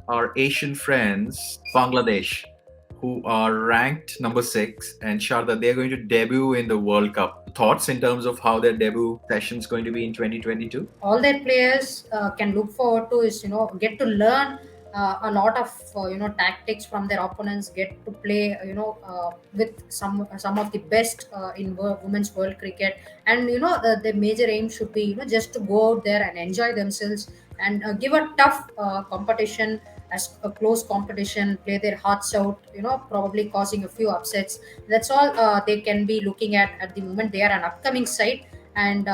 our Asian friends, Bangladesh, who are ranked number 6, and Sharda, they're going to debut in the World Cup. Thoughts in terms of how their debut session is going to be in 2022? All their players can look forward to is get to learn a lot of tactics from their opponents, get to play with some of the best in women's world cricket. And the major aim should be just to go out there and enjoy themselves and give a tough competition, as a close competition, play their hearts out, probably causing a few upsets. That's all they can be looking at the moment. They are an upcoming side, and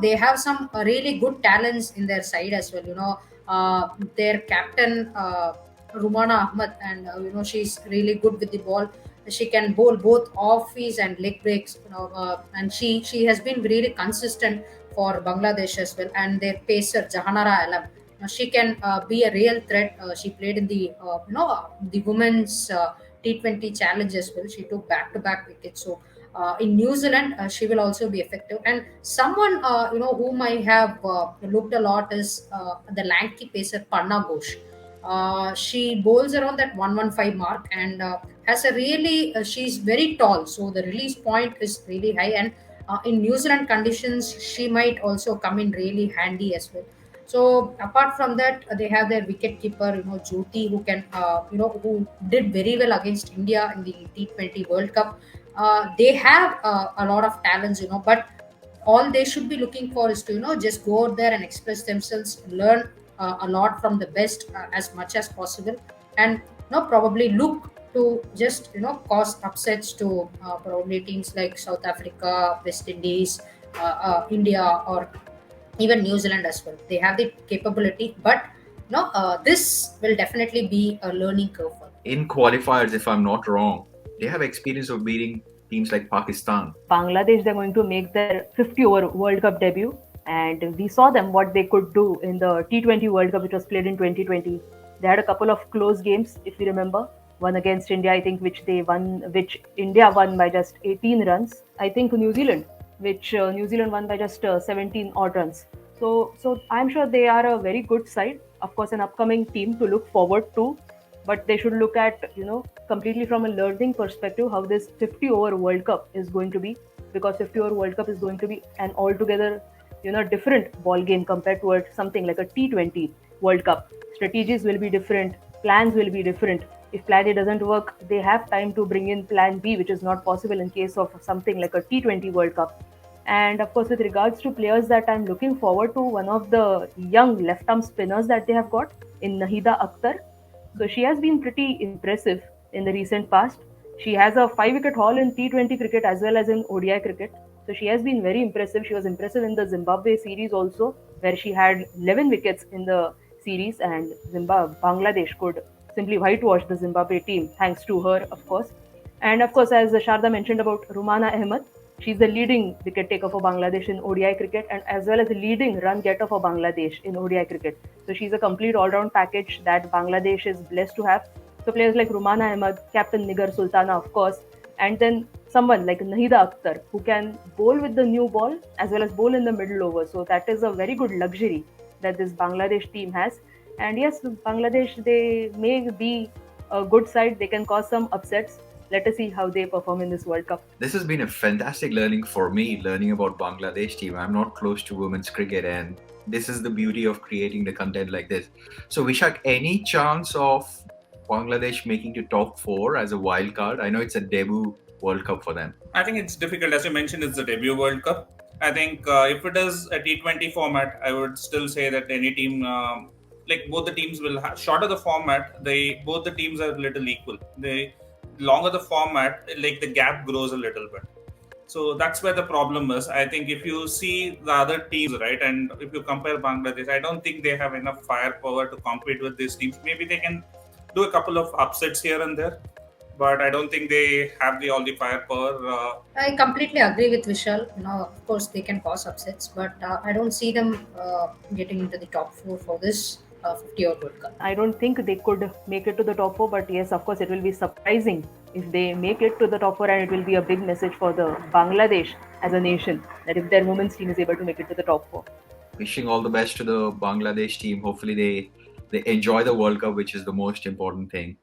they have some really good talents in their side as well. Their captain, Rumana Ahmad, and she's really good with the ball. She can bowl both offs and leg breaks, and she has been really consistent for Bangladesh as well. And their pacer Jahanara Alam, she can be a real threat. She played in the women's T20 challenge as well. She took back-to-back wickets. So in New Zealand, she will also be effective. And someone whom I have looked a lot is the lanky pacer Panna Ghosh. She bowls around that 115 mark, and has a really she's very tall, so the release point is really high. And in New Zealand conditions, she might also come in really handy as well. So apart from that, they have their wicket keeper, Jyoti, who can, who did very well against India in the T20 World Cup. They have a lot of talents, but all they should be looking for is to just go out there and express themselves, learn a lot from the best as much as possible, and probably look to just cause upsets to probably teams like South Africa, West Indies, India, or even New Zealand as well. They have the capability, but this will definitely be a learning curve for them. In qualifiers, if I'm not wrong, they have experience of beating teams like Pakistan. Bangladesh, they're going to make their 50 over World Cup debut. And we saw them what they could do in the T20 World Cup, which was played in 2020. They had a couple of close games, if we remember. One against India, I think, which India won by just 18 runs. I think New Zealand, which New Zealand won by just 17 odd runs. So I'm sure they are a very good side. Of course, an upcoming team to look forward to. But they should look at, completely from a learning perspective, how this 50 over World Cup is going to be, because 50 over World Cup is going to be an altogether, different ball game compared to something like a T20 World Cup. Strategies will be different, plans will be different. If plan A doesn't work, they have time to bring in plan B, which is not possible in case of something like a T20 World Cup. And of course, with regards to players that I'm looking forward to, one of the young left arm spinners that they have got in Nahida Akhtar. So she has been pretty impressive in the recent past. She has a 5-wicket haul in T20 cricket as well as in ODI cricket. So she has been very impressive. She was impressive in the Zimbabwe series also, where she had 11 wickets in the series, and Bangladesh could simply whitewash the Zimbabwe team thanks to her, of course. And of course, as Sharda mentioned about Rumana Ahmed, she's the leading wicket taker for Bangladesh in ODI cricket, and as well as the leading run getter for Bangladesh in ODI cricket. So she's a complete all-round package that Bangladesh is blessed to have. So players like Rumana Ahmed, Captain Nigar Sultana, of course, and then someone like Nahida Akhtar, who can bowl with the new ball as well as bowl in the middle over. So that is a very good luxury that this Bangladesh team has. And yes, Bangladesh, they may be a good side. They can cause some upsets. Let us see how they perform in this World Cup. This has been a fantastic learning for me, learning about Bangladesh team. I'm not close to women's cricket, and this is the beauty of creating the content like this. So Vishak, any chance of Bangladesh making to top 4 as a wild card? I know it's a debut World Cup for them. I think it's difficult. As you mentioned, it's the debut World Cup. I think if it is a T20 format, I would still say that any team, like both the teams will have, shorter the format, both the teams are a little equal. Longer the format, like the gap grows a little bit. So that's where the problem is. I think if you see the other teams, right, and if you compare Bangladesh, I don't think they have enough firepower to compete with these teams. Maybe they can do a couple of upsets here and there, but I don't think they have all the firepower. I completely agree with Vishal. Of course, they can cause upsets, but I don't see them getting into the top 4 for this 50 over World Cup. I don't think they could make it to the top 4, but yes, of course, it will be surprising if they make it to the top 4, and it will be a big message for the Bangladesh as a nation that if their women's team is able to make it to the top 4. Wishing all the best to the Bangladesh team. Hopefully they they enjoy the World Cup, which is the most important thing.